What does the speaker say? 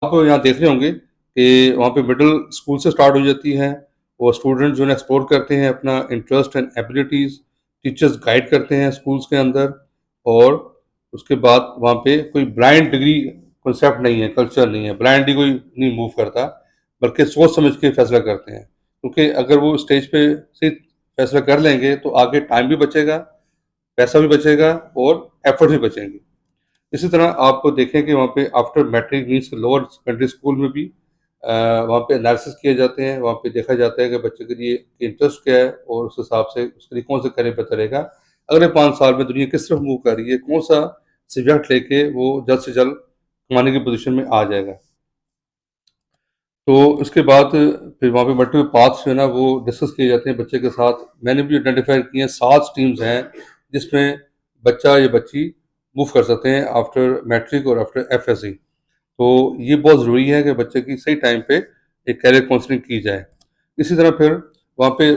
आप यहाँ देख रहे होंगे कि वहाँ पे मिडल स्कूल से स्टार्ट हो जाती है और स्टूडेंट जो है एक्सप्लोर करते हैं अपना interest and abilities, teachers guide करते हैं स्कूल्स के अंदर। और उसके बाद वहाँ पे कोई ब्लाइंड डिग्री कॉन्सेप्ट नहीं है, कल्चर नहीं है, ब्लाइंडली कोई नहीं मूव करता, बल्कि सोच समझ के फैसला करते हैं। क्योंकि अगर वो स्टेज पे से फैसला कर लेंगे तो आगे टाइम भी बचेगा, पैसा भी बचेगा और एफर्ट भी बचेंगे। इसी तरह आप देखें कि वहाँ पे after matric means lower secondary school में भी वहाँ पे एनालिसिस किए जाते हैं, वहाँ पे देखा जाता है कि बच्चे के लिए इंटरेस्ट क्या है और उस हिसाब से उसके लिए कौन सा करियर बेहतर रहेगा। अगले 5 साल में दुनिया किस तरफ मूव कर रही है, कौन सा सब्जेक्ट लेके वो जल्द से जल्द कमाने की पोजीशन में आ जाएगा। तो उसके बाद फिर वहाँ पे मल्टीपल पाथ्स जो है ना वो डिस्कस किए जाते हैं बच्चे के साथ। मैंने भी आइडेंटिफाई किए हैं 7 स्ट्रीम्स हैं जिसमें बच्चा या बच्ची मूव कर सकते हैं आफ्टर मैट्रिक और आफ्टर एफएससी। तो ये बहुत ज़रूरी है कि बच्चे की सही टाइम पे एक करियर काउंसलिंग की जाए। इसी तरह फिर वहाँ पे